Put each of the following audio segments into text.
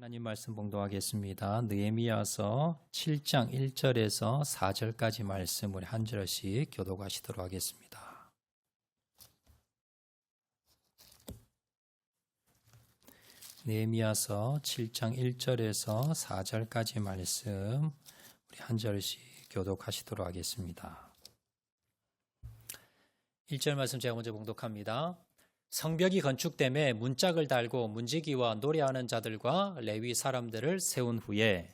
하나님 말씀 봉독하겠습니다. 느헤미야서 7장 1절에서 4절까지 말씀을 한 절씩 교독하시도록 하겠습니다. 느헤미야서 7장 1절에서 4절까지 말씀 우리 한 절씩 교독하시도록 하겠습니다. 1절 말씀 제가 먼저 봉독합니다. 성벽이 건축됨에 문짝을 달고 문지기와 노래하는 자들과 레위 사람들을 세운 후에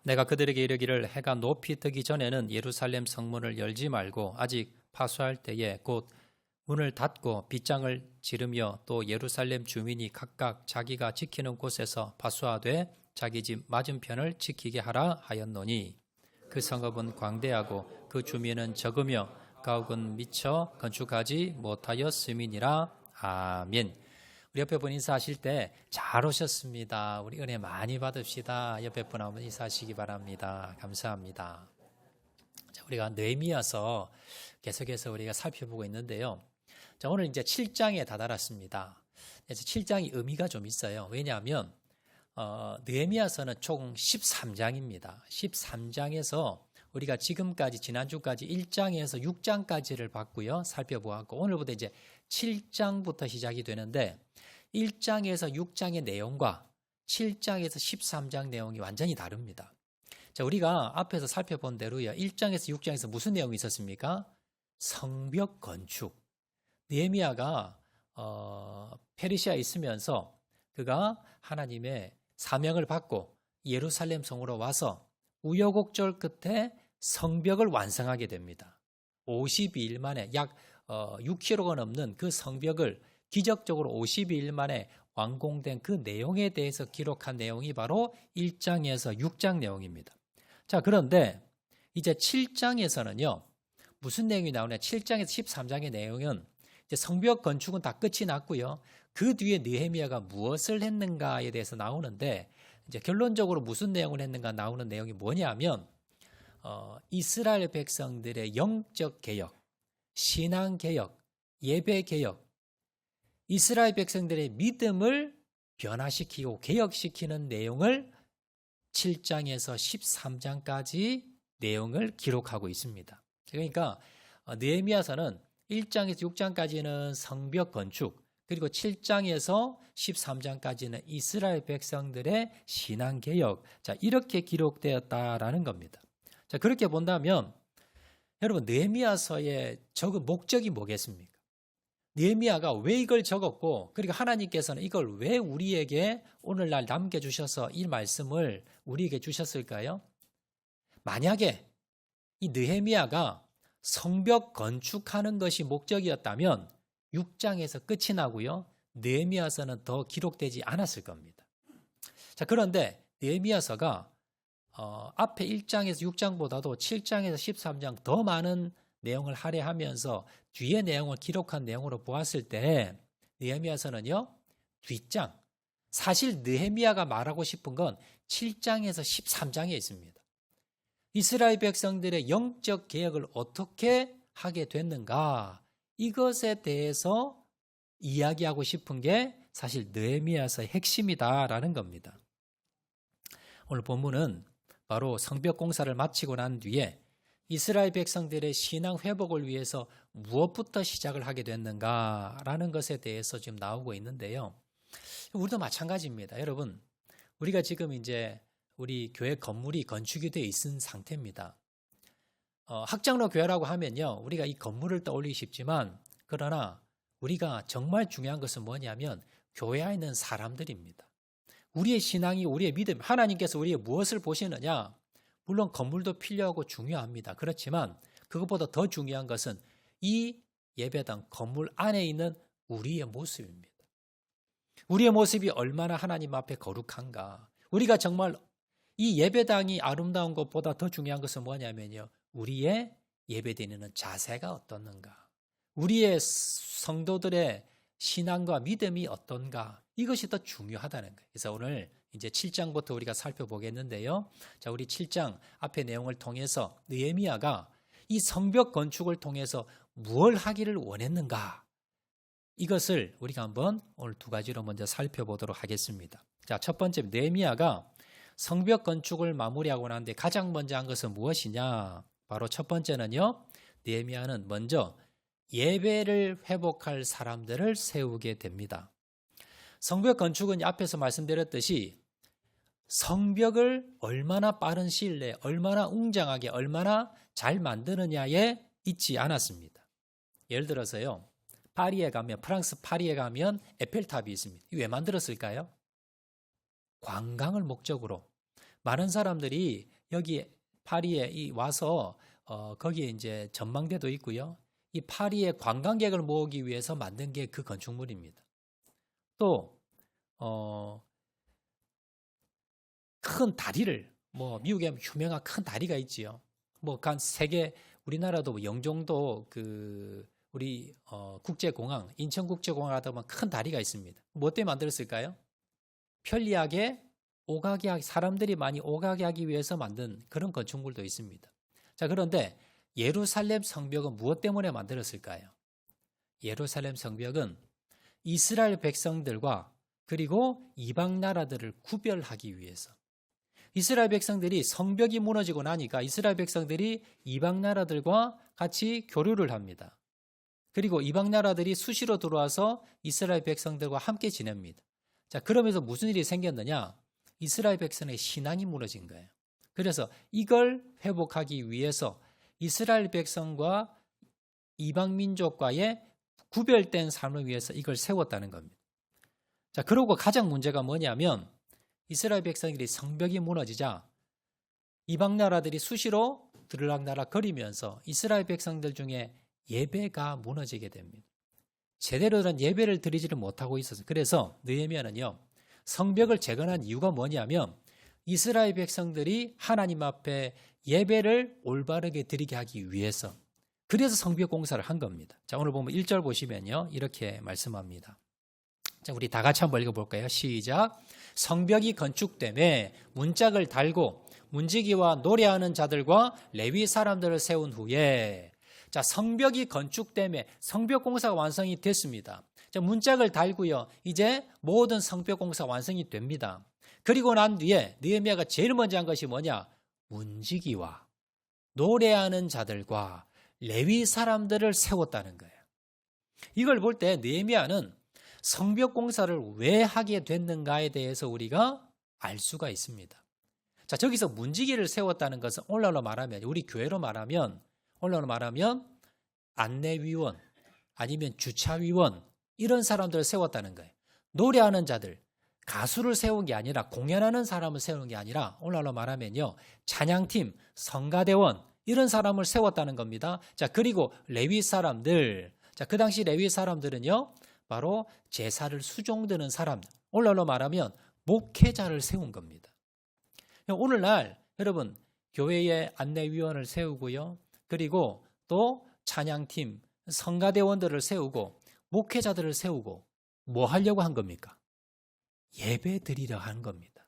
내가 그들에게 이르기를 해가 높이 뜨기 전에는 예루살렘 성문을 열지 말고 아직 파수할 때에 곧 문을 닫고 빗장을 지르며 또 예루살렘 주민이 각각 자기가 지키는 곳에서 파수하되 자기 집 맞은편을 지키게 하라 하였노니 그 성읍은 광대하고 그 주민은 적으며 가옥은 미처 건축하지 못하였음이니라. 아멘. 우리 옆에 분 인사하실 때 잘 오셨습니다. 우리 은혜 많이 받읍시다. 옆에 분 한번 인사하시기 바랍니다. 감사합니다. 자, 우리가 느헤미야서 계속해서 우리가 살펴보고 있는데요. 자, 오늘 이제 7장에 다다랐습니다. 그래서 7장이 의미가 좀 있어요. 왜냐하면 느헤미야서는 총 13장입니다. 13장에서 우리가 지금까지 지난주까지 1장에서 6장까지를 봤고요. 살펴보았고 오늘부터 이제 7장부터 시작이 되는데 1장에서 6장의 내용과 7장에서 13장 내용이 완전히 다릅니다. 자, 우리가 앞에서 살펴본 대로요. 1장에서 6장에서 무슨 내용이 있었습니까? 성벽 건축. 느헤미야가 페르시아에 있으면서 그가 하나님의 사명을 받고 예루살렘 성으로 와서 우여곡절 끝에 성벽을 완성하게 됩니다. 52일 만에 약 6km가 넘는 그 성벽을 기적적으로 52일 만에 완공된 그 내용에 대해서 기록한 내용이 바로 1장에서 6장 내용입니다. 자, 그런데 이제 7장에서는요. 무슨 내용이 나오냐? 7장에서 13장의 내용은 이제 성벽 건축은 다 끝이 났고요. 그 뒤에 느헤미야가 무엇을 했는가에 대해서 나오는데 이제 결론적으로 무슨 내용을 했는가 나오는 내용이 뭐냐면 이스라엘 백성들의 영적 개혁, 신앙 개혁, 예배 개혁, 이스라엘 백성들의 믿음을 변화시키고 개혁시키는 내용을 7장에서 13장까지 내용을 기록하고 있습니다. 그러니까 느헤미야서는 1장에서 6장까지는 성벽 건축, 그리고 7장에서 13장까지는 이스라엘 백성들의 신앙 개혁. 자, 이렇게 기록되었다라는 겁니다. 자, 그렇게 본다면 여러분 느헤미야서의 적은 목적이 뭐겠습니까? 느헤미야가 왜 이걸 적었고, 그리고 하나님께서는 이걸 왜 우리에게 오늘날 남겨주셔서 이 말씀을 우리에게 주셨을까요? 만약에 이 느헤미야가 성벽 건축하는 것이 목적이었다면 6장에서 끝이 나고요. 느헤미야서는 더 기록되지 않았을 겁니다. 자, 그런데 느헤미야서가 앞에 1장에서 6장보다도 7장에서 13장 더 많은 내용을 할애하면서 뒤에 내용을 기록한 내용으로 보았을 때 느헤미야서는요. 뒷장, 사실 느헤미야가 말하고 싶은 건 7장에서 13장에 있습니다. 이스라엘 백성들의 영적 개혁을 어떻게 하게 됐는가, 이것에 대해서 이야기하고 싶은 게 사실 느헤미야서의 핵심이다라는 겁니다. 오늘 본문은 바로 성벽 공사를 마치고 난 뒤에 이스라엘 백성들의 신앙 회복을 위해서 무엇부터 시작을 하게 됐는가라는 것에 대해서 지금 나오고 있는데요. 우리도 마찬가지입니다. 여러분, 우리가 지금 이제 우리 교회 건물이 건축이 되어 있는 상태입니다. 학장로 교회라고 하면요, 우리가 이 건물을 떠올리기 쉽지만, 그러나 우리가 정말 중요한 것은 뭐냐면 교회 안에 있는 사람들입니다. 우리의 신앙이, 우리의 믿음, 하나님께서 우리의 무엇을 보시느냐? 물론 건물도 필요하고 중요합니다. 그렇지만 그것보다 더 중요한 것은 이 예배당 건물 안에 있는 우리의 모습입니다. 우리의 모습이 얼마나 하나님 앞에 거룩한가. 우리가 정말 이 예배당이 아름다운 것보다 더 중요한 것은 뭐냐면요, 우리의 예배드리는 자세가 어떻는가, 우리의 성도들의 신앙과 믿음이 어떤가, 이것이 더 중요하다는 거예요. 그래서 오늘 이제 7장부터 우리가 살펴보겠는데요. 자, 우리 7장 앞의 내용을 통해서 느헤미야가 이 성벽 건축을 통해서 무엇을 하기를 원했는가? 이것을 우리가 한번 오늘 두 가지로 먼저 살펴보도록 하겠습니다. 자, 첫 번째, 느헤미야가 성벽 건축을 마무리하고 나는데 가장 먼저 한 것은 무엇이냐? 바로 첫 번째는요, 느헤미야는 먼저 예배를 회복할 사람들을 세우게 됩니다. 성벽 건축은 앞에서 말씀드렸듯이 성벽을 얼마나 빠른 시일 내에 얼마나 웅장하게 얼마나 잘 만드느냐에 있지 않았습니다. 예를 들어서요, 파리에 가면, 프랑스 파리에 가면 에펠탑이 있습니다. 왜 만들었을까요? 관광을 목적으로 많은 사람들이 여기 파리에 와서 거기에 이제 전망대도 있고요. 이 파리의 관광객을 모으기 위해서 만든 게 그 건축물입니다. 또 큰 다리를, 미국에 유명한 큰 다리가 있지요. 한 세계, 우리나라도 영종도 우리 국제공항, 인천국제공항 하다 보면 큰 다리가 있습니다. 뭐 때문에 만들었을까요? 편리하게 사람들이 많이 오가게 하기 위해서 만든 그런 건축물도 있습니다. 자, 그런데 예루살렘 성벽은 무엇 때문에 만들었을까요? 예루살렘 성벽은 이스라엘 백성들과 그리고 이방 나라들을 구별하기 위해서, 이스라엘 백성들이 성벽이 무너지고 나니까 이스라엘 백성들이 이방 나라들과 같이 교류를 합니다. 그리고 이방 나라들이 수시로 들어와서 이스라엘 백성들과 함께 지냅니다. 자, 그러면서 무슨 일이 생겼느냐? 이스라엘 백성의 신앙이 무너진 거예요. 그래서 이걸 회복하기 위해서 이스라엘 백성과 이방 민족과의 구별된 삶을 위해서 이걸 세웠다는 겁니다. 자, 그러고 가장 문제가 뭐냐면 이스라엘 백성들이 성벽이 무너지자 이방 나라들이 수시로 들락날락거리면서 이스라엘 백성들 중에 예배가 무너지게 됩니다. 제대로 된 예배를 드리지를 못하고 있었어요. 그래서 느헤미야는요, 성벽을 재건한 이유가 뭐냐면 이스라엘 백성들이 하나님 앞에 예배를 올바르게 드리게 하기 위해서, 그래서 성벽 공사를 한 겁니다. 자, 오늘 보면 1절 보시면요, 이렇게 말씀합니다. 자, 우리 다 같이 한번 읽어볼까요? 시작. 성벽이 건축됨에 문짝을 달고 문지기와 노래하는 자들과 레위 사람들을 세운 후에, 자, 성벽이 건축됨에 성벽 공사가 완성이 됐습니다. 자, 문짝을 달고요, 이제 모든 성벽 공사 완성이 됩니다. 그리고 난 뒤에 느헤미야가 제일 먼저 한 것이 뭐냐? 문지기와 노래하는 자들과 레위 사람들을 세웠다는 거예요. 이걸 볼 때 느헤미야는 성벽 공사를 왜 하게 됐는가에 대해서 우리가 알 수가 있습니다. 자, 저기서 문지기를 세웠다는 것은 오늘날로 말하면, 우리 교회로 말하면, 오늘날로 말하면 안내위원 아니면 주차위원, 이런 사람들을 세웠다는 거예요. 노래하는 자들, 가수를 세운 게 아니라, 공연하는 사람을 세우는 게 아니라, 오늘날로 말하면요, 찬양팀, 성가대원, 이런 사람을 세웠다는 겁니다. 자, 그리고 레위 사람들, 자, 그 당시 레위 사람들은요, 바로 제사를 수종드는 사람들, 오늘날로 말하면 목회자를 세운 겁니다. 오늘날 여러분, 교회에 안내위원을 세우고요, 그리고 또 찬양팀, 성가대원들을 세우고 목회자들을 세우고 뭐 하려고 한 겁니까? 예배 드리려 한 겁니다.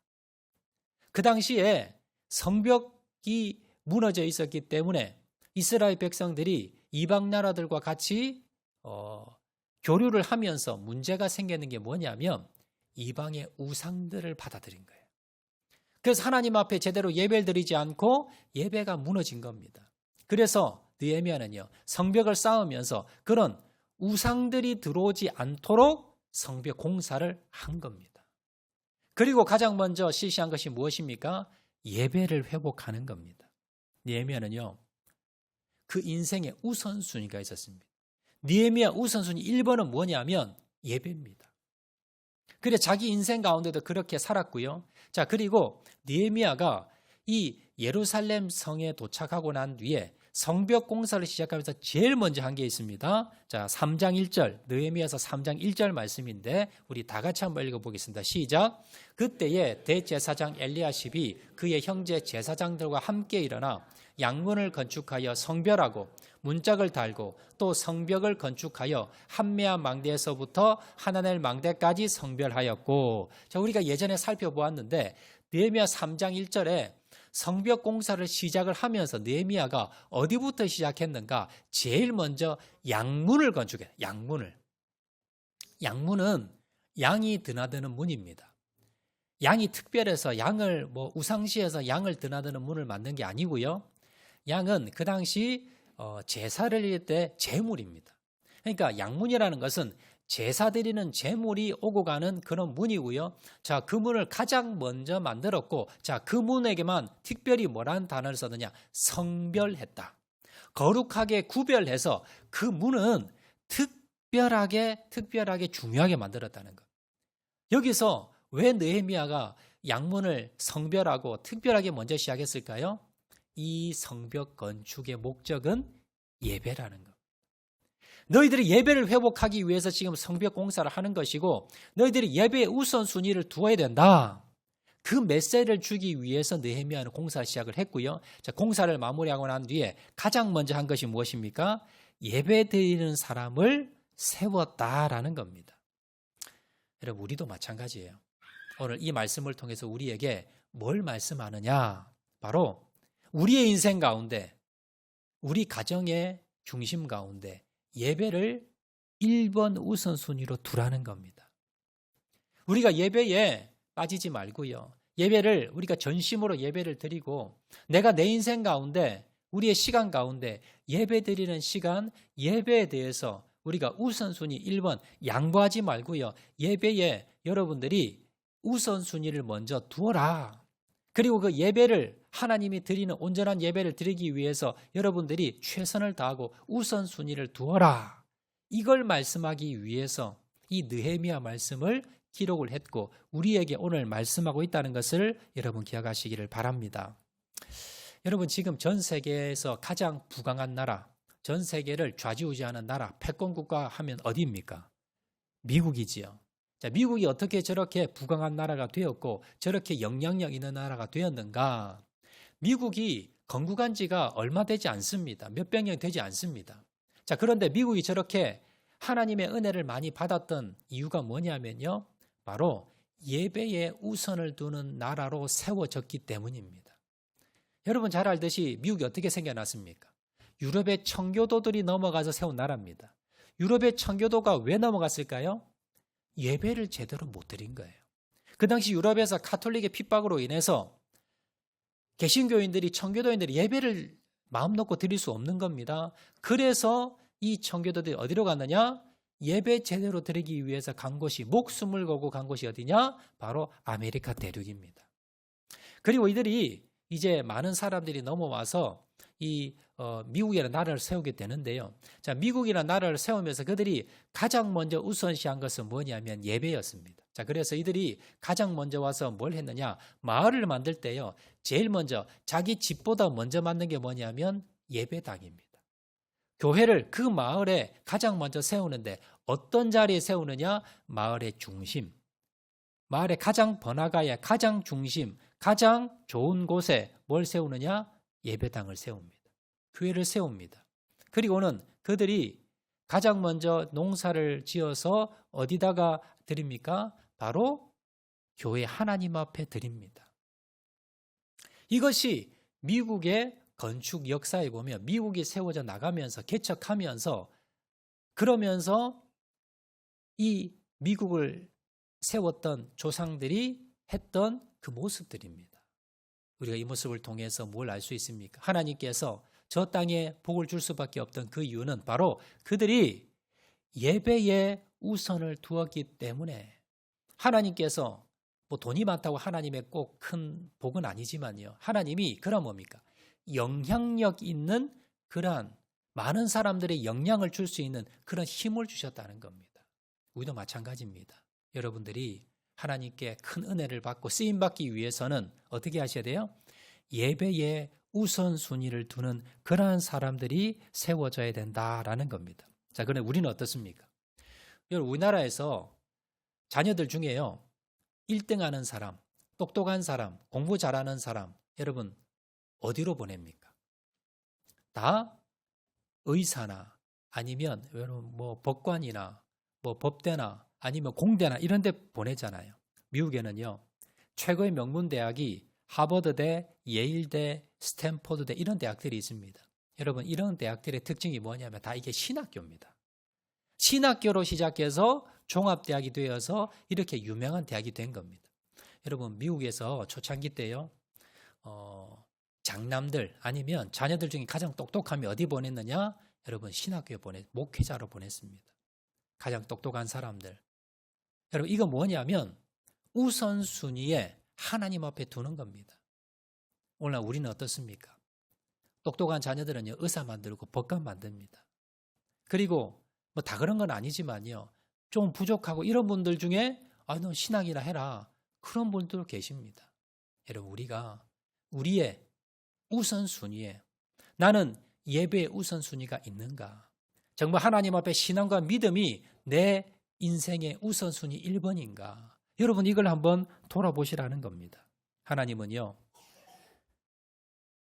그 당시에 성벽이 무너져 있었기 때문에 이스라엘 백성들이 이방 나라들과 같이 교류를 하면서 문제가 생기는 게 뭐냐면 이방의 우상들을 받아들인 거예요. 그래서 하나님 앞에 제대로 예배를 드리지 않고 예배가 무너진 겁니다. 그래서 느헤미야는요, 성벽을 쌓으면서 그런 우상들이 들어오지 않도록 성벽 공사를 한 겁니다. 그리고 가장 먼저 실시한 것이 무엇입니까? 예배를 회복하는 겁니다. 느헤미야는요, 그 인생의 우선순위가 있었습니다. 느헤미야 우선순위 1번은 뭐냐면 예배입니다. 그래, 자기 인생 가운데도 그렇게 살았고요. 자, 그리고 느헤미야가 이 예루살렘 성에 도착하고 난 뒤에 성벽 공사를 시작하면서 제일 먼저 한 게 있습니다. 자, 3장 1절, 느헤미야서 3장 1절 말씀인데 우리 다 같이 한번 읽어보겠습니다. 시작. 그때에 대제사장 엘리야십이 그의 형제 제사장들과 함께 일어나 양문을 건축하여 성별하고 문짝을 달고 또 성벽을 건축하여 한메아 망대에서부터 하나넬 망대까지 성별하였고, 자, 우리가 예전에 살펴보았는데 느헤미야 3장 1절에 성벽 공사를 시작을 하면서 느헤미야가 어디부터 시작했는가? 제일 먼저 양문을 건축해. 양문은 양이 드나드는 문입니다. 양이 특별해서 양을 우상시해서 양을 드나드는 문을 만든 게 아니고요. 양은 그 당시 제사를 드릴 때 제물입니다. 그러니까 양문이라는 것은 제사 드리는 제물이 오고 가는 그런 문이고요. 자, 그 문을 가장 먼저 만들었고, 자, 그 문에게만 특별히 뭐라는 단어를 썼느냐? 성별했다. 거룩하게 구별해서 그 문은 특별하게 중요하게 만들었다는 것. 여기서 왜 느헤미야가 양문을 성별하고 특별하게 먼저 시작했을까요? 이 성벽 건축의 목적은 예배라는 것. 너희들이 예배를 회복하기 위해서 지금 성벽 공사를 하는 것이고, 너희들이 예배의 우선순위를 두어야 된다. 그 메시지를 주기 위해서 느헤미야는 공사를 시작을 했고요. 자, 공사를 마무리하고 난 뒤에 가장 먼저 한 것이 무엇입니까? 예배 드리는 사람을 세웠다라는 겁니다. 여러분, 우리도 마찬가지예요. 오늘 이 말씀을 통해서 우리에게 뭘 말씀하느냐? 바로 우리의 인생 가운데, 우리 가정의 중심 가운데 예배를 1번 우선순위로 두라는 겁니다. 우리가 예배에 빠지지 말고요. 예배를 우리가 전심으로 예배를 드리고, 내가 내 인생 가운데, 우리의 시간 가운데 예배 드리는 시간, 예배에 대해서 우리가 우선순위 1번 양보하지 말고요. 예배에 여러분들이 우선순위를 먼저 두어라. 그리고 그 예배를 하나님이 드리는 온전한 예배를 드리기 위해서 여러분들이 최선을 다하고 우선순위를 두어라. 이걸 말씀하기 위해서 이 느헤미야 말씀을 기록을 했고 우리에게 오늘 말씀하고 있다는 것을 여러분 기억하시기를 바랍니다. 여러분, 지금 전 세계에서 가장 부강한 나라, 전 세계를 좌지우지하는 나라, 패권국가 하면 어디입니까? 미국이지요. 자, 미국이 어떻게 저렇게 부강한 나라가 되었고 저렇게 영향력 있는 나라가 되었는가? 미국이 건국한 지가 얼마 되지 않습니다. 몇백 년 되지 않습니다. 자, 그런데 미국이 저렇게 하나님의 은혜를 많이 받았던 이유가 뭐냐면요. 바로 예배에 우선을 두는 나라로 세워졌기 때문입니다. 여러분 잘 알듯이 미국이 어떻게 생겨났습니까? 유럽의 청교도들이 넘어가서 세운 나라입니다. 유럽의 청교도가 왜 넘어갔을까요? 예배를 제대로 못 드린 거예요. 그 당시 유럽에서 가톨릭의 핍박으로 인해서 개신교인들이, 청교도인들이 예배를 마음 놓고 드릴 수 없는 겁니다. 그래서 이 청교도들이 어디로 갔느냐? 예배 제대로 드리기 위해서 간 곳이, 목숨을 걸고 간 곳이 어디냐? 바로 아메리카 대륙입니다. 그리고 이들이 이제 많은 사람들이 넘어와서 이 미국이라는 나라를 세우게 되는데요. 자, 미국이라는 나라를 세우면서 그들이 가장 먼저 우선시한 것은 뭐냐면 예배였습니다. 자, 그래서 이들이 가장 먼저 와서 뭘 했느냐? 마을을 만들 때요. 제일 먼저 자기 집보다 먼저 만든 게 뭐냐면 예배당입니다. 교회를 그 마을에 가장 먼저 세우는데 어떤 자리에 세우느냐? 마을의 중심. 마을의 가장 번화가의 가장 중심, 가장 좋은 곳에 뭘 세우느냐? 예배당을 세웁니다. 교회를 세웁니다. 그리고는 그들이 가장 먼저 농사를 지어서 어디다가 드립니까? 바로 교회 하나님 앞에 드립니다. 이것이 미국의 건축 역사에 보면 미국이 세워져 나가면서 개척하면서 그러면서 이 미국을 세웠던 조상들이 했던 그 모습들입니다. 우리가 이 모습을 통해서 뭘 알 수 있습니까? 하나님께서 저 땅에 복을 줄 수밖에 없던 그 이유는 바로 그들이 예배에 우선을 두었기 때문에 하나님께서 뭐 돈이 많다고 하나님의 꼭 큰 복은 아니지만요. 하나님이 그런 뭡니까? 영향력 있는 그러한 많은 사람들의 영향을 줄 수 있는 그런 힘을 주셨다는 겁니다. 우리도 마찬가지입니다. 여러분들이 하나님께 큰 은혜를 받고 쓰임받기 위해서는 어떻게 하셔야 돼요? 예배에 우선순위를 두는 그러한 사람들이 세워져야 된다라는 겁니다. 자, 그런데 우리는 어떻습니까? 여러분, 우리나라에서 자녀들 중에요. 1등하는 사람, 똑똑한 사람, 공부 잘하는 사람, 여러분 어디로 보냅니까? 다 의사나 아니면 뭐 법관이나 뭐 법대나 아니면 공대나 이런 데 보내잖아요. 미국에는요. 최고의 명문 대학이 하버드대, 예일대, 스탠포드대 이런 대학들이 있습니다. 여러분 이런 대학들의 특징이 뭐냐면 다 이게 신학교입니다. 신학교로 시작해서 종합대학이 되어서 이렇게 유명한 대학이 된 겁니다. 여러분 미국에서 초창기 때요. 장남들 아니면 자녀들 중에 가장 똑똑함이 어디 보냈느냐? 여러분 신학교에 목회자로 보냈습니다. 가장 똑똑한 사람들. 여러분 이거 뭐냐면 우선순위에 하나님 앞에 두는 겁니다. 오늘 우리는 어떻습니까? 똑똑한 자녀들은요 의사 만들고 법관 만듭니다. 그리고 뭐 다 그런 건 아니지만요 좀 부족하고 이런 분들 중에 너 신학이나 해라 그런 분들 계십니다. 여러분 우리가 우리의 우선순위에 나는 예배의 우선순위가 있는가? 정말 하나님 앞에 신앙과 믿음이 내 인생의 우선순위 1번인가? 여러분 이걸 한번 돌아보시라는 겁니다. 하나님은요.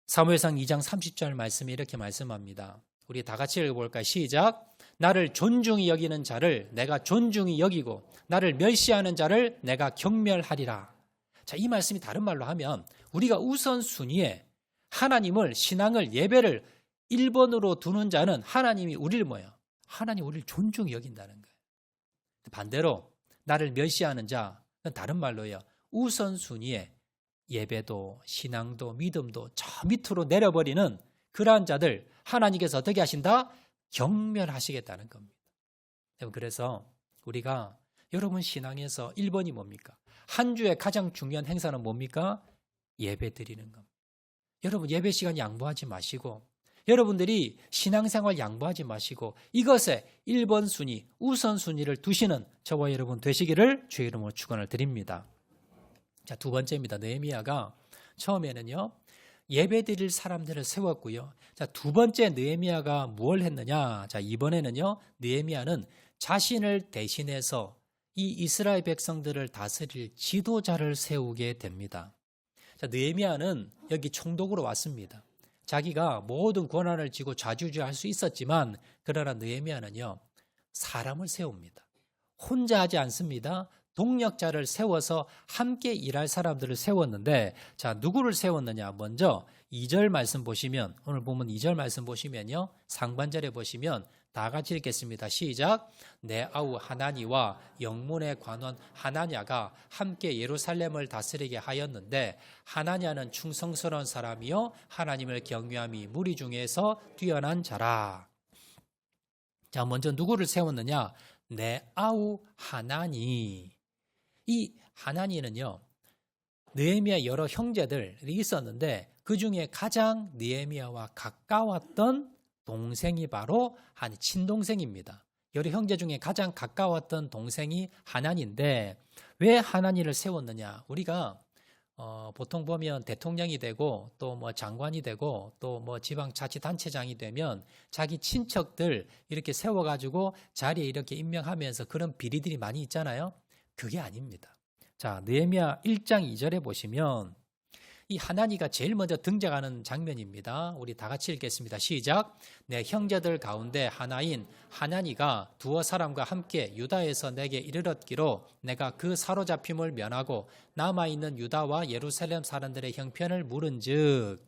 사무엘상 2장 30절 말씀에 이렇게 말씀합니다. 우리 다 같이 읽어볼까요? 시작. 나를 존중히 여기는 자를 내가 존중히 여기고 나를 멸시하는 자를 내가 경멸하리라. 자, 이 말씀이 다른 말로 하면 우리가 우선순위에 하나님을 신앙을 예배를 1번으로 두는 자는 하나님이 우리를 뭐예요? 하나님 우리를 존중히 여긴다는 거예요. 반대로 나를 멸시하는 자는 다른 말로요. 우선순위에 예배도 신앙도 믿음도 저 밑으로 내려버리는 그러한 자들 하나님께서 어떻게 하신다? 경멸하시겠다는 겁니다. 그래서 우리가 여러분 신앙에서 1번이 뭡니까? 한 주에 가장 중요한 행사는 뭡니까? 예배 드리는 겁니다. 여러분 예배 시간 양보하지 마시고 여러분들이 신앙생활 양보하지 마시고 이것에 1번 순위, 우선순위를 두시는 저와 여러분 되시기를 주의 이름으로 축원을 드립니다. 자, 두 번째입니다. 느헤미야가 처음에는요. 예배 드릴 사람들을 세웠고요. 자, 두 번째 느헤미야가 뭘 했느냐? 자, 이번에는요. 느헤미야는 자신을 대신해서 이 이스라엘 백성들을 다스릴 지도자를 세우게 됩니다. 자, 느헤미야는 여기 총독으로 왔습니다. 자기가 모든 권한을 쥐고 좌지우지할 수 있었지만 그러나 느헤미야는요. 사람을 세웁니다. 혼자 하지 않습니다. 동력자를 세워서 함께 일할 사람들을 세웠는데 자 누구를 세웠느냐 먼저 2절 말씀 보시면 오늘 보면 2절 말씀 보시면요 상반절에 보시면 다 같이 읽겠습니다. 시작. 내 아우 하나니와 영문의 관원 하나냐가 함께 예루살렘을 다스리게 하였는데 하나냐는 충성스러운 사람이요 하나님을 경외함이 무리 중에서 뛰어난 자라. 자 먼저 누구를 세웠느냐? 내 아우 하나니. 이 하나니는요 느헤미야 여러 형제들이 있었는데 그 중에 가장 느헤미야와 가까웠던 동생이 바로 한 친동생입니다. 여러 형제 중에 가장 가까웠던 동생이 하나니인데 왜 하나니를 세웠느냐? 우리가 보통 보면 대통령이 되고 또 뭐 장관이 되고 또 뭐 지방자치단체장이 되면 자기 친척들 이렇게 세워가지고 자리에 이렇게 임명하면서 그런 비리들이 많이 있잖아요. 그게 아닙니다. 자, 느헤미야 1장 2절에 보시면 이 하나니가 제일 먼저 등장하는 장면입니다. 우리 다 같이 읽겠습니다. 시작. 내 형제들 가운데 하나인 하나니가 두어 사람과 함께 유다에서 내게 이르렀기로 내가 그 사로잡힘을 면하고 남아있는 유다와 예루살렘 사람들의 형편을 물은즉.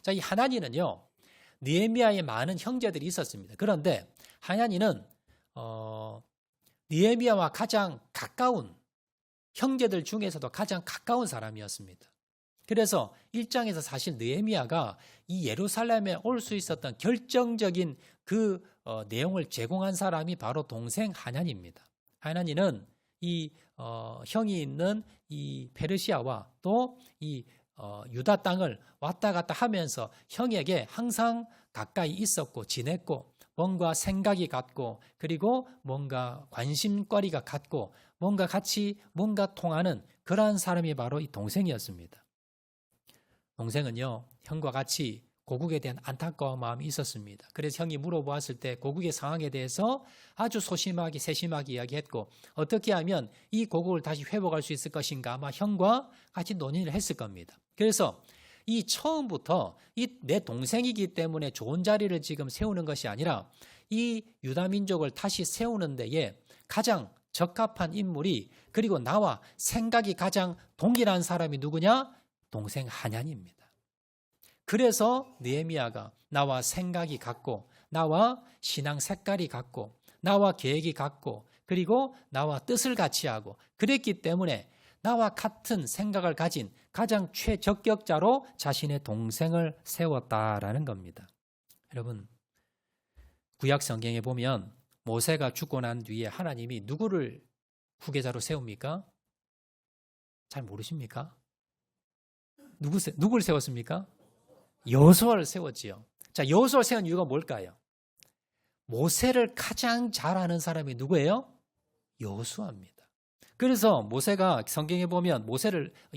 자, 이 하나니는요. 느헤미야의 많은 형제들이 있었습니다. 그런데 하나니는 느헤미야와 가장 가까운 형제들 중에서도 가장 가까운 사람이었습니다. 그래서 1장에서 사실 느헤미야가 이 예루살렘에 올 수 있었던 결정적인 그 내용을 제공한 사람이 바로 동생 하나니입니다. 하나니는 이 형이 있는 이 페르시아와 또 이 유다 땅을 왔다 갔다 하면서 형에게 항상 가까이 있었고 지냈고 뭔가 생각이 같고 그리고 뭔가 관심거리가 같고 뭔가 같이 뭔가 통하는 그러한 사람이 바로 이 동생이었습니다. 동생은요 형과 같이 고국에 대한 안타까운 마음이 있었습니다. 그래서 형이 물어보았을 때 고국의 상황에 대해서 아주 소심하게 세심하게 이야기했고 어떻게 하면 이 고국을 다시 회복할 수 있을 것인가 아마 형과 같이 논의를 했을 겁니다. 그래서 이 처음부터 이 내 동생이기 때문에 좋은 자리를 지금 세우는 것이 아니라 이 유다 민족을 다시 세우는 데에 가장 적합한 인물이, 그리고 나와 생각이 가장 동일한 사람이 누구냐? 동생 하냐니입니다. 그래서 느헤미야가 나와 생각이 같고, 나와 신앙 색깔이 같고, 나와 계획이 같고, 그리고 나와 뜻을 같이 하고, 그랬기 때문에 나와 같은 생각을 가진 가장 최적격자로 자신의 동생을 세웠다라는 겁니다. 여러분, 구약 성경에 보면 모세가 죽고 난 뒤에 하나님이 누구를 후계자로 세웁니까? 잘 모르십니까? 누구를 세웠습니까? 여호수아를 세웠지요. 자, 여호수아를 세운 이유가 뭘까요? 모세를 가장 잘 아는 사람이 누구예요? 여호수아입니다. 그래서 모세가 성경에 보면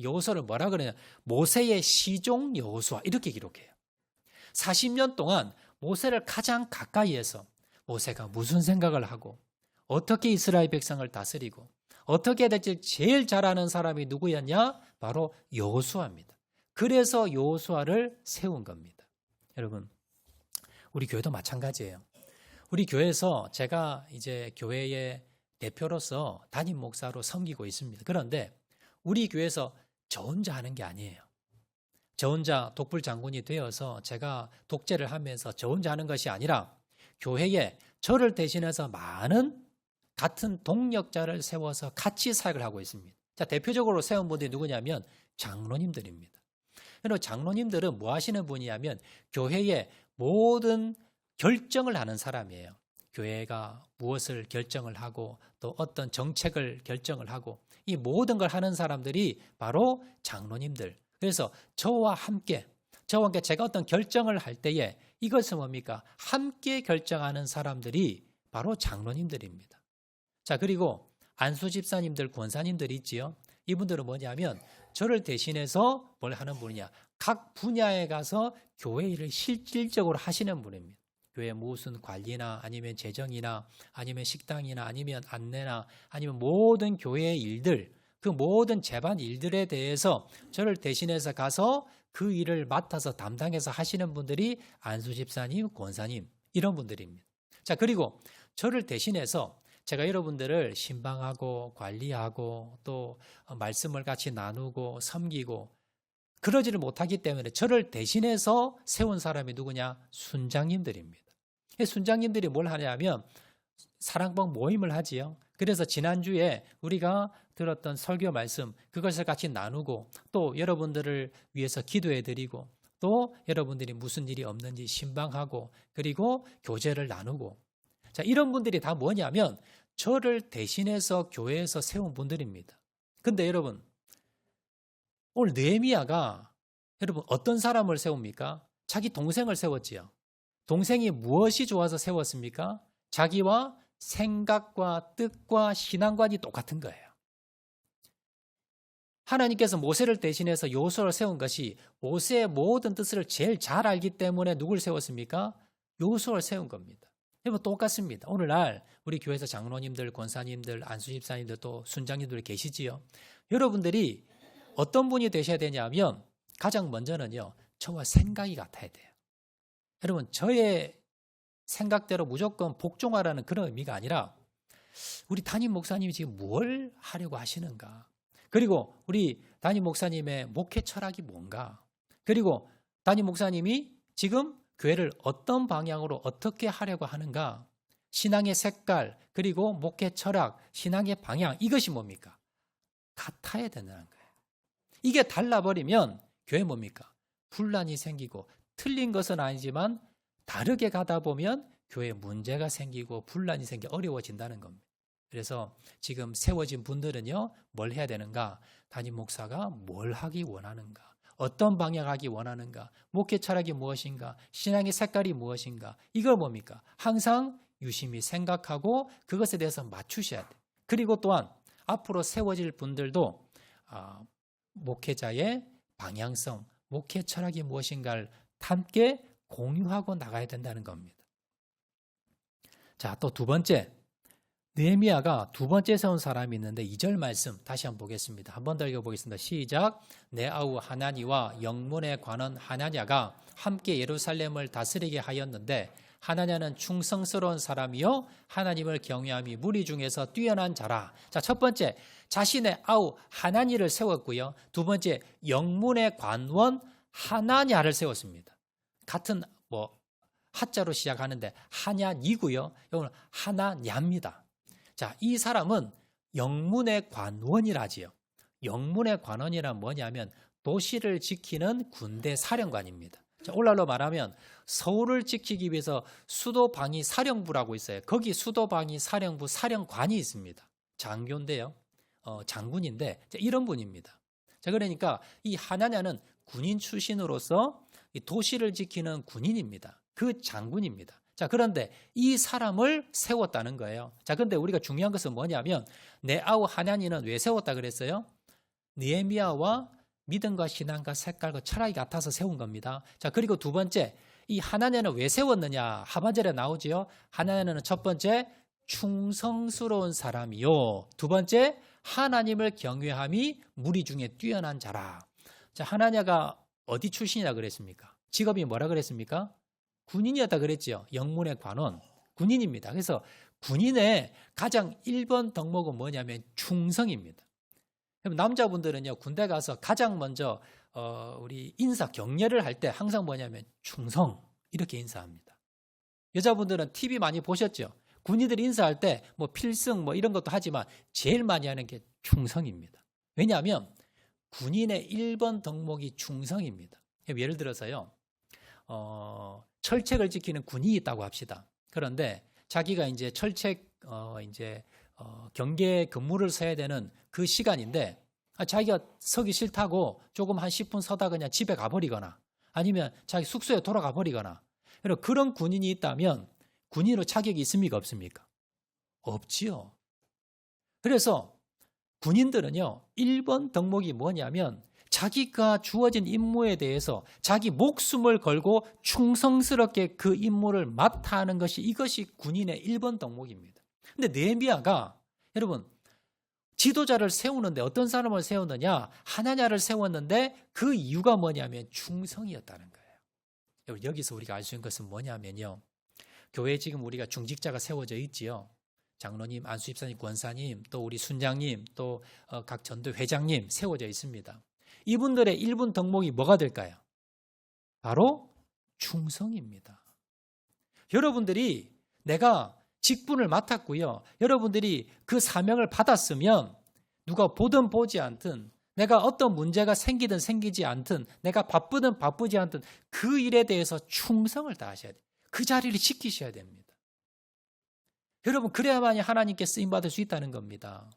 여호수아를 뭐라 그러냐? 모세의 시종 여호수아 이렇게 기록해요. 40년 동안 모세를 가장 가까이에서 모세가 무슨 생각을 하고 어떻게 이스라엘 백성을 다스리고 어떻게 해야 될지 제일 잘 아는 사람이 누구였냐? 바로 여호수아입니다. 그래서 여호수아를 세운 겁니다. 여러분, 우리 교회도 마찬가지예요. 우리 교회에서 제가 이제 교회의 대표로서 담임 목사로 섬기고 있습니다. 그런데 우리 교회에서 저 혼자 하는 게 아니에요. 저 혼자 독불 장군이 되어서 제가 독재를 하면서 저 혼자 하는 것이 아니라 교회에 저를 대신해서 많은 같은 동력자를 세워서 같이 사역을 하고 있습니다. 자, 대표적으로 세운 분들이 누구냐면 장로님들입니다. 그리고 장로님들은 뭐 하시는 분이냐면 교회의 모든 결정을 하는 사람이에요. 교회가 무엇을 결정을 하고 또 어떤 정책을 결정을 하고 이 모든 걸 하는 사람들이 바로 장로님들. 그래서 저와 함께 제가 어떤 결정을 할 때에 이것은 뭡니까? 함께 결정하는 사람들이 바로 장로님들입니다. 자, 그리고 안수 집사님들, 권사님들이 있지요. 이분들은 뭐냐면 저를 대신해서 뭘 하는 분이냐? 각 분야에 가서 교회 일을 실질적으로 하시는 분입니다. 교회 무슨 관리나 아니면 재정이나 아니면 식당이나 아니면 안내나 아니면 모든 교회의 일들, 그 모든 재반 일들에 대해서 저를 대신해서 가서 그 일을 맡아서 담당해서 하시는 분들이 안수 집사님, 권사님 이런 분들입니다. 자, 그리고 저를 대신해서 제가 여러분들을 신방하고 관리하고 또 말씀을 같이 나누고 섬기고 그러지를 못하기 때문에 저를 대신해서 세운 사람이 누구냐? 순장님들입니다. 순장님들이 뭘 하냐면 사랑방 모임을 하지요. 그래서 지난주에 우리가 들었던 설교 말씀 그것을 같이 나누고 또 여러분들을 위해서 기도해드리고 또 여러분들이 무슨 일이 없는지 신방하고 그리고 교제를 나누고, 자, 이런 분들이 다 뭐냐면 저를 대신해서 교회에서 세운 분들입니다. 근데 여러분, 오늘 느헤미야가 여러분 어떤 사람을 세웁니까? 자기 동생을 세웠지요. 동생이 무엇이 좋아서 세웠습니까? 자기와 생각과 뜻과 신앙관이 똑같은 거예요. 하나님께서 모세를 대신해서 여호수아를 세운 것이 모세의 모든 뜻을 제일 잘 알기 때문에 누굴 세웠습니까? 여호수아를 세운 겁니다. 여러분 똑같습니다. 오늘날 우리 교회에서 장로님들, 권사님들, 안수집사님들 또 순장님들 계시지요. 여러분들이 어떤 분이 되셔야 되냐면 가장 먼저는요, 저와 생각이 같아야 돼요. 여러분, 저의 생각대로 무조건 복종하라는 그런 의미가 아니라 우리 담임 목사님이 지금 뭘 하려고 하시는가? 그리고 우리 담임 목사님의 목회 철학이 뭔가? 그리고 담임 목사님이 지금 교회를 어떤 방향으로 어떻게 하려고 하는가? 신앙의 색깔, 그리고 목회 철학, 신앙의 방향, 이것이 뭡니까? 같아야 된다는 거예요. 이게 달라버리면 교회 뭡니까? 분란이 생기고 틀린 것은 아니지만 다르게 가다 보면 교회에 문제가 생기고 분란이 생겨 어려워진다는 겁니다. 그래서 지금 세워진 분들은요, 뭘 해야 되는가? 담임 목사가 뭘 하기 원하는가? 어떤 방향 하기 원하는가? 목회 철학이 무엇인가? 신앙의 색깔이 무엇인가? 이걸 뭡니까? 항상 유심히 생각하고 그것에 대해서 맞추셔야 돼요. 그리고 또한 앞으로 세워질 분들도 목회자의 방향성, 목회 철학이 무엇인가를 함께 공유하고 나가야 된다는 겁니다. 자, 또 두 번째, 느헤미야가 두 번째 세운 사람이 있는데 2절 말씀 다시 한번 보겠습니다. 한 번 더 읽어보겠습니다. 시작. 내 아우 하나니와 영문에 관한 하나냐가 함께 예루살렘을 다스리게 하였는데 하나냐는 충성스러운 사람이요 하나님을 경외함이 무리 중에서 뛰어난 자라. 자, 첫 번째 자신의 아우 하나니를 세웠고요. 두 번째 영문의 관원 하나냐를 세웠습니다. 같은 하자로 시작하는데 하냐니고요. 이건 하나냐입니다. 자, 이 사람은 영문의 관원이라지요. 영문의 관원이란 뭐냐면 도시를 지키는 군대 사령관입니다. 자, 오늘날로 말하면 서울을 지키기 위해서 수도방위 사령부라고 있어요. 거기 수도방위 사령부 사령관이 있습니다. 장교인데요. 장군인데 이런 분입니다. 자, 그러니까 이 하나냐는 군인 출신으로서 이 도시를 지키는 군인입니다. 그 장군입니다. 자, 그런데 이 사람을 세웠다는 거예요. 자, 근데 우리가 중요한 것은 뭐냐면 내 아우 하나니는 왜 세웠다 그랬어요? 느헤미야와 믿음과 신앙과 색깔과 철학이 같아서 세운 겁니다. 자, 그리고 두 번째, 이 하나냐는 왜 세웠느냐? 하반절에 나오지요. 하나냐는 첫 번째, 충성스러운 사람이요. 두 번째, 하나님을 경외함이 무리 중에 뛰어난 자라. 자, 하나냐가 어디 출신이라 그랬습니까? 직업이 뭐라 그랬습니까? 군인이었다 그랬죠. 영문의 관원. 군인입니다. 그래서 군인의 가장 1번 덕목은 뭐냐면 충성입니다. 남자분들은요, 군대 가서 가장 먼저 우리 인사 경례를 할 때 항상 뭐냐면 충성 이렇게 인사합니다. 여자분들은 TV 많이 보셨죠? 군인들이 인사할 때 뭐 필승 뭐 이런 것도 하지만 제일 많이 하는 게 충성입니다. 왜냐하면 군인의 1번 덕목이 충성입니다. 예를 들어서요, 철책을 지키는 군인이 있다고 합시다. 그런데 자기가 이제 철책 경계 근무를 서야 되는 그 시간인데 자기가 서기 싫다고 조금 한 10분 서다 그냥 집에 가버리거나 아니면 자기 숙소에 돌아가 버리거나 그런 군인이 있다면 군인으로 자격이 있습니까? 없습니까? 없지요. 그래서 군인들은요, 1번 덕목이 뭐냐면 자기가 주어진 임무에 대해서 자기 목숨을 걸고 충성스럽게 그 임무를 맡아 하는 것이 이것이 군인의 1번 덕목입니다. 근데 느헤미야가 여러분 지도자를 세우는데 어떤 사람을 세웠느냐? 하나냐를 세웠는데 그 이유가 뭐냐면 충성이었다는 거예요. 여기서 우리가 알 수 있는 것은 뭐냐면요. 교회에 지금 우리가 중직자가 세워져 있지요. 장로님, 안수집사님, 권사님, 또 우리 순장님, 또 각 전도 회장님 세워져 있습니다. 이분들의 1번 덕목이 뭐가 될까요? 바로 충성입니다. 여러분들이 내가 직분을 맡았고요. 여러분들이 그 사명을 받았으면 누가 보든 보지 않든 내가 어떤 문제가 생기든 생기지 않든 내가 바쁘든 바쁘지 않든 그 일에 대해서 충성을 다하셔야 돼요. 그 자리를 지키셔야 됩니다. 여러분 그래야만이 하나님께 쓰임받을 수 있다는 겁니다.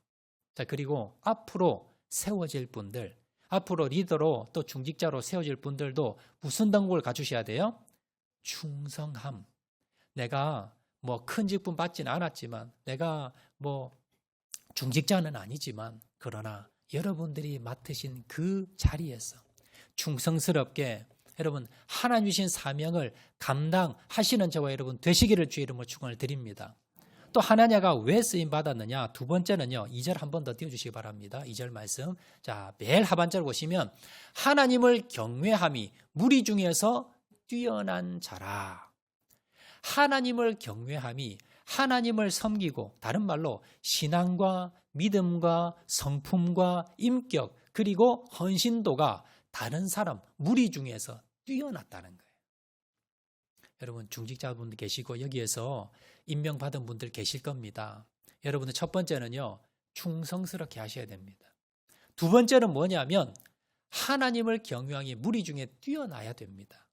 자, 그리고 앞으로 세워질 분들, 앞으로 리더로 또 중직자로 세워질 분들도 무슨 덕목을 갖추셔야 돼요? 충성함. 내가 뭐 큰 직분 받지는 않았지만 내가 뭐 중직자는 아니지만 그러나 여러분들이 맡으신 그 자리에서 충성스럽게 여러분 하나님 주신 사명을 감당하시는 저와 여러분 되시기를 주의 이름으로 축원을 드립니다. 또 하나냐가 왜 쓰임 받았느냐? 두 번째는요. 2절 한 번 더 띄워주시기 바랍니다. 2절 말씀. 자, 매일 하반절 보시면 하나님을 경외함이 무리 중에서 뛰어난 자라. 하나님을 경외함이 하나님을 섬기고 다른 말로 신앙과 믿음과 성품과 인격 그리고 헌신도가 다른 사람 무리 중에서 뛰어났다는 거예요. 여러분 중직자분들 계시고 여기에서 임명받은 분들 계실 겁니다. 여러분들 첫 번째는요. 충성스럽게 하셔야 됩니다. 두 번째는 뭐냐면 하나님을 경외함이 무리 중에 뛰어나야 됩니다.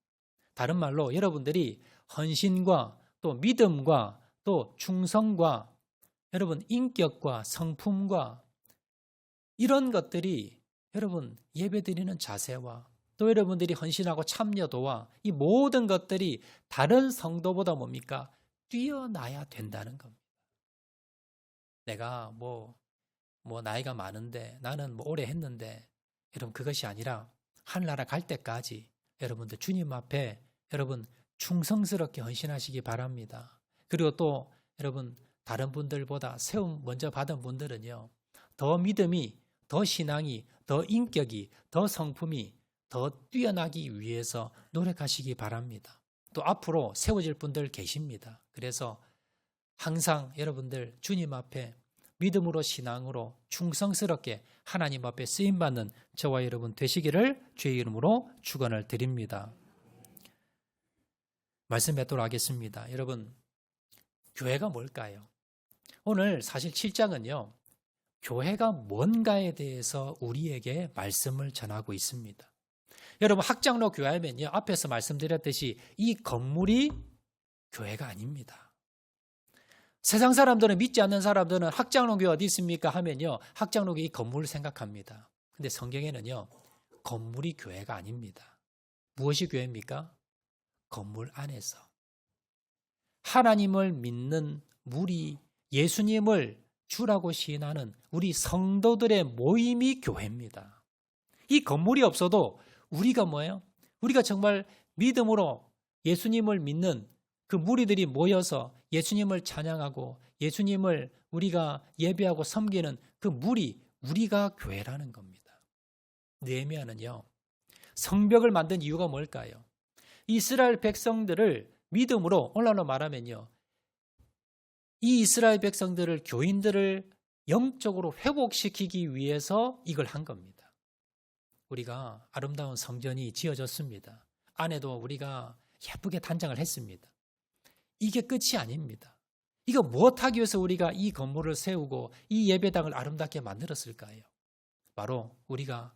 다른 말로 여러분들이 헌신과 또 믿음과 또 충성과 여러분 인격과 성품과 이런 것들이 여러분 예배드리는 자세와 또 여러분들이 헌신하고 참여도와 이 모든 것들이 다른 성도보다 뭡니까? 뛰어나야 된다는 겁니다. 내가 뭐 나이가 많은데 나는 뭐 오래 했는데 여러분 그것이 아니라 하늘나라 갈 때까지 여러분들 주님 앞에 여러분 충성스럽게 헌신하시기 바랍니다. 그리고 또 여러분 다른 분들보다 세움 먼저 받은 분들은요, 더 믿음이, 더 신앙이, 더 인격이, 더 성품이 더 뛰어나기 위해서 노력하시기 바랍니다. 또 앞으로 세워질 분들 계십니다. 그래서 항상 여러분들 주님 앞에 믿음으로 신앙으로 충성스럽게 하나님 앞에 쓰임받는 저와 여러분 되시기를 주의 이름으로 축원을 드립니다. 말씀 뵙도록 하겠습니다. 여러분, 교회가 뭘까요? 오늘 사실 7장은요, 교회가 뭔가에 대해서 우리에게 말씀을 전하고 있습니다. 여러분, 학장로 교회하면요, 앞에서 말씀드렸듯이 이 건물이 교회가 아닙니다. 세상 사람들은, 믿지 않는 사람들은 학장로 교회 어디 있습니까 하면요, 학장로 교회 이 건물을 생각합니다. 근데 성경에는요, 건물이 교회가 아닙니다. 무엇이 교회입니까? 건물 안에서 하나님을 믿는 무리, 예수님을 주라고 시인하는 우리 성도들의 모임이 교회입니다. 이 건물이 없어도 우리가 뭐예요? 우리가 정말 믿음으로 예수님을 믿는 그 무리들이 모여서 예수님을 찬양하고 예수님을 우리가 예배하고 섬기는 그 무리, 우리가 교회라는 겁니다. 느헤미야는요, 성벽을 만든 이유가 뭘까요? 이스라엘 백성들을 믿음으로, 오늘날로 말하면요, 이 이스라엘 백성들을, 교인들을 영적으로 회복시키기 위해서 이걸 한 겁니다. 우리가 아름다운 성전이 지어졌습니다. 안에도 우리가 예쁘게 단장을 했습니다. 이게 끝이 아닙니다. 이거 무엇하기 위해서 우리가 이 건물을 세우고 이 예배당을 아름답게 만들었을까요? 바로 우리가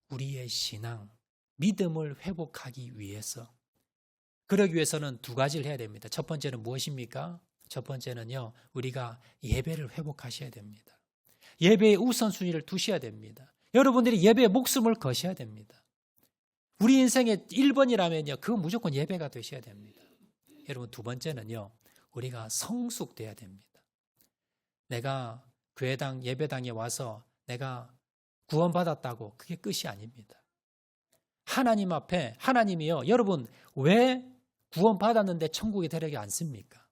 우리의 신앙, 믿음을 회복하기 위해서. 그러기 위해서는 두 가지를 해야 됩니다. 첫 번째는 무엇입니까? 첫 번째는요, 우리가 예배를 회복하셔야 됩니다. 예배의 우선순위를 두셔야 됩니다. 여러분들이 예배에 목숨을 거셔야 됩니다. 우리 인생의 1번이라면요, 그거 무조건 예배가 되셔야 됩니다. 여러분, 두 번째는요, 우리가 성숙돼야 됩니다. 내가 교회당, 예배당에 와서 내가 구원받았다고 그게 끝이 아닙니다. 하나님 앞에, 하나님이요, 여러분 왜 구원받았는데 천국에 데려가지 않습니까?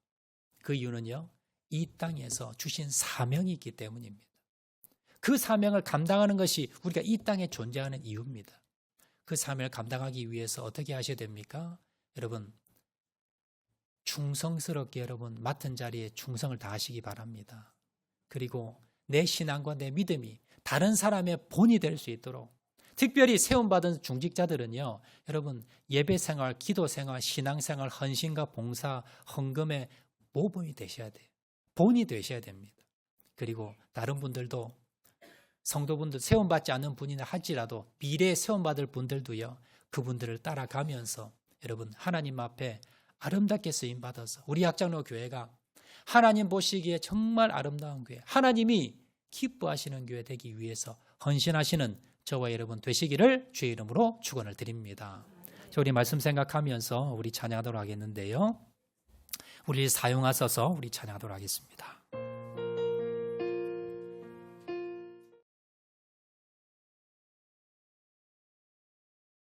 그 이유는요, 이 땅에서 주신 사명이 있기 때문입니다. 그 사명을 감당하는 것이 우리가 이 땅에 존재하는 이유입니다. 그 사명을 감당하기 위해서 어떻게 하셔야 됩니까? 여러분, 충성스럽게 여러분 맡은 자리에 충성을 다하시기 바랍니다. 그리고 내 신앙과 내 믿음이 다른 사람의 본이 될 수 있도록, 특별히 세움받은 중직자들은요, 여러분 예배생활, 기도생활, 신앙생활, 헌신과 봉사, 헌금의 모범이 되셔야 돼요. 본이 되셔야 됩니다. 그리고 다른 분들도, 성도분들, 세움받지 않는 분이나 할지라도 미래에 세움받을 분들도요, 그분들을 따라가면서 여러분 하나님 앞에 아름답게 쓰임받아서 우리 학장로 교회가 하나님 보시기에 정말 아름다운 교회, 하나님이 기뻐하시는 교회 되기 위해서 헌신하시는 저와 여러분 되시기를 주의 이름으로 축원을 드립니다. 우리 말씀 생각하면서 우리 찬양하도록 하겠는데요, 우리 사용하셔서 우리 찬양하도록 하겠습니다.